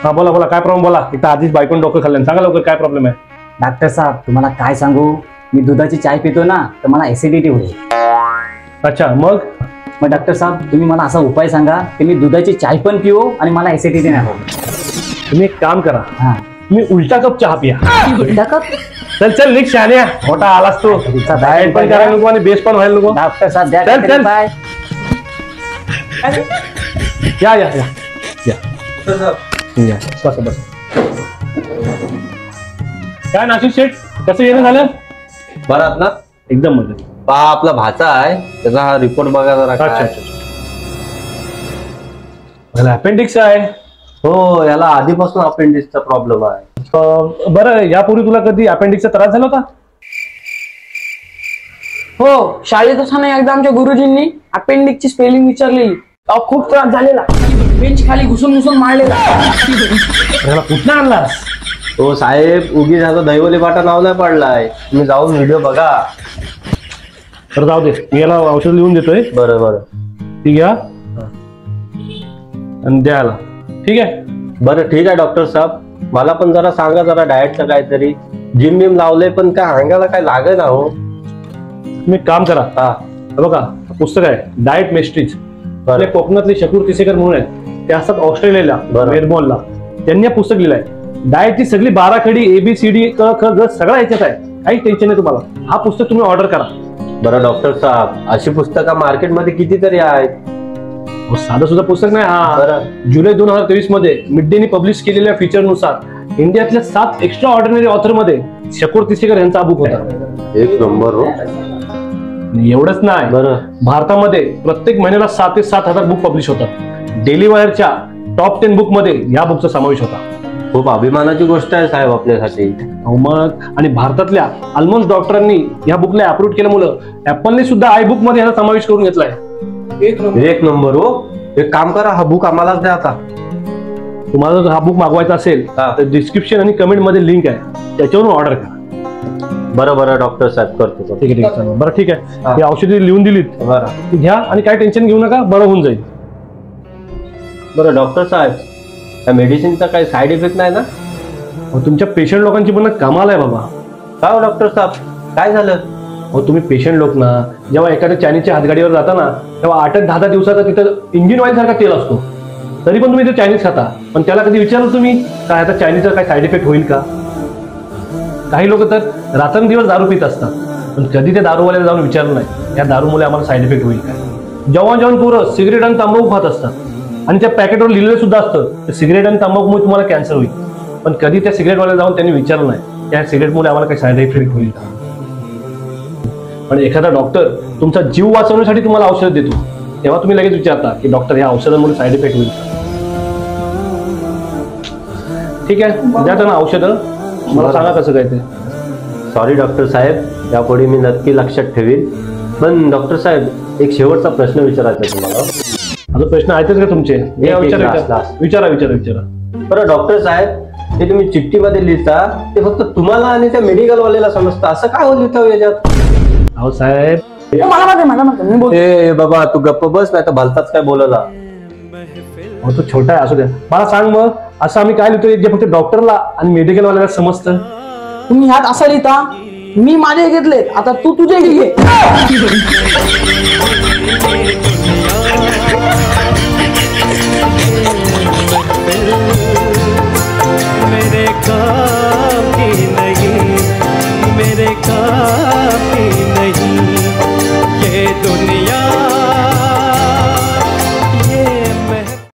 हा बोला बोला, काय प्रॉब्लेम बोला. इथं आधीच बायकोन डोकं खाल्लं, सांगा लवकर काय प्रॉब्लेम आहे. डॉक्टर साहेब तुम्हाला काय सांगू, मी दुधाची चाय पितो ना तर मला ऍसिडिटी होते. अच्छा मग डॉक्टर साहेब तुम्ही मला असा उपाय सांगा की मी दुधाची चाय पण पिओ आणि मला ऍसिडिटी नाही हो. तुम्ही एक काम करा, हा तुम्ही उलटा कप चहा पिया. उलटा कप? चल चल निघ शान्या, मोठा आलास तू. डाएट पण करायला नको आणि बेस पण व्हायला नको. डॉक्टर साहेब द्या चल, चल. बाय. या या या या या, बस बस. काय नाशिक शेठ, कसं येणं झालं? बरात ना? एकदम मजेत. पहा आपला भाचा आहे, त्याचा हा रिपोर्ट बघा जरा. अच्छा काय. अच्छा, अपेंडिक्स आहे. हो, याला आधीपासून अपेंडिक्सचा प्रॉब्लेम आहे. बरं, यापूर्वी तुला कधी अपेंडिक्सचा त्रास झाला होता? हो, शाळेत असताना एकदा आमच्या गुरुजींनी अपेंडिक्सची स्पेलिंग विचारलेली, तेव्हा खूप त्रास झालेला. बेंच खाली घुसून घुसून मारलेला. त्याला कुठं आणलास? हो साहेब, उगी झालं दैवली बाटा नाव नाही पडलाय. तुम्ही जाऊन व्हिडिओ बघा. तर जाऊ दे, मी याला औषध लिहून देतोय. बरं बरं ठीक आहे आणि द्यायला. ठीक आहे बरं ठीक आहे डॉक्टर साहेब, मला पण जरा सांगा जरा डाएटचं काहीतरी. जिम बिम लावलंय पण काय अंगाला काय लागे ना हो. तुम्ही एक काम करा, हा हे बघा पुस्तक आहे डाएट मेस्ट्रीज. आपल्या कोकणातले शकूर तिसेकर म्हणून आहेत, ते असतात ऑस्ट्रेलियाला मेलबोर्नला. त्यांनी हे पुस्तक लिहिलंय. डाएटची सगळी 12 खडी ABCD क ख ग सगळं याच्यात आहे. काही टेन्शन नाही तुम्हाला. हा पुस्तक तुम्ही ऑर्डर करा. बरं डॉक्टर साहेब, अशी पुस्तकं मार्केटमध्ये कितीतरी आहेत. साधं सुद्धा पुस्तक नाही हा. बरं. जुलै 2023 मध्ये मिड डेनी पब्लिश केलेल्या फीचरनुसार इंडियातल्या 7 एक्स्ट्रा ऑर्डिनरी ऑथर मध्ये शकूर तिसेकर यांचा बुक होता. एक नंबर हो. एवढंच नाही, बरं, भारतामध्ये प्रत्येक महिन्याला 7 ते 7,000 बुक पब्लिश होतात. डेली वायरच्या टॉप 10 बुक मध्ये या बुकचा समावेश होता. खूप अभिमानाची गोष्ट आहे साहेब आपल्यासाठी. मग आणि भारतातल्या ऑलमोस्ट डॉक्टरांनी या बुकला अप्रूव्ह केल्यामुळं ऍपलने सुद्धा आय बुक मध्ये याचा समावेश करून घेतलाय. एक नंबर हो. एक काम करा, हा बुक आम्हालाच द्या आता. तुम्हाला जर हा बुक मागवायचा असेल तर डिस्क्रिप्शन आणि कमेंट मध्ये लिंक आहे, त्याच्यावरून ऑर्डर करा. बरं बरं डॉक्टर साहेब, करतो. ठीक आहे ठीक आहे. बरं ठीक आहे, ही औषधी लिहून दिलीत, बरं ती घ्या आणि काय टेन्शन घेऊ नका, बरं होऊन जाईल. बरं डॉक्टर साहेब, या मेडिसिनचा काही साईड इफेक्ट नाही ना? तुमच्या पेशंट लोकांची पण कमाल आहे बाबा. काय हो डॉक्टर साहेब, काय झालं? तुम्ही पेशंट लोक ना, जेव्हा एखाद्या चायनीजच्या हातगाडीवर जाता ना, तेव्हा 8 ते 10 दिवसाचा तिथं इंजिन ऑइल सारखा तेल असतो. तरी पण तुम्ही ते चायनीज खाता, पण त्याला कधी विचारलं तुम्ही काय आता चायनीजचा काय साईड इफेक्ट होईल का? काही लोक तर रात्रंदिवस दारू पित असतात, पण कधी त्या दारूवाल्याला जाऊन विचारलं नाही या दारूमुळे आम्हाला साईड इफेक्ट होईल काय. जेव्हा जेव्हा पोरं सिगरेट आणि तंबाखू खात असतात आणि त्या पॅकेटवर लिहिलेलं सुद्धा असतं सिगरेट आणि तंबाखूमुळे तुम्हाला कॅन्सर होईल, पण कधी त्या सिगरेटवाल्याला जाऊन त्यांनी विचारलं नाही त्या सिगरेटमुळे आम्हाला काही साईड इफेक्ट होईल का. पण एखादा डॉक्टर तुमचा जीव वाचवण्यासाठी तुम्हाला औषध देतो, तेव्हा तुम्ही लगेच विचारता की डॉक्टर या औषधामुळे साईड इफेक्ट होईल का. ठीक आहे, द्या त्यांना औषधं, मला सांगा कसं काय ते. सॉरी डॉक्टर साहेब, यापुढे मी नक्की लक्षात ठेवीन. पण डॉक्टर साहेब, एक शेवटचा प्रश्न विचारायचा तुम्हाला. माझा प्रश्न आहेतच का तुमचे? विचारा विचारा विचारा विचारा. बरं डॉक्टर साहेब, ते तुम्ही चिठ्ठीमध्ये लिहिता ते फक्त तुम्हाला आणि त्या मेडिकल वाल्याला समजतं, असं काय हो लिहितं याच्यात? अहो साहेब, मला मी बोलतो. ए बाबा तू गप्प बस, नाही तर भलताच काय बोलला. तो छोटा आहे असू द्या. मला सांग मग, असं आम्ही काय लिहितोय जे फक्त डॉक्टरला आणि मेडिकल वाल्याला समजतं? तुम्ही ह्यात असं लिहिता, मी माझे घेतले, आता तू तुझे घे. मेरे काफी नहीं, मेरे काफी नहीं, ये दुनिया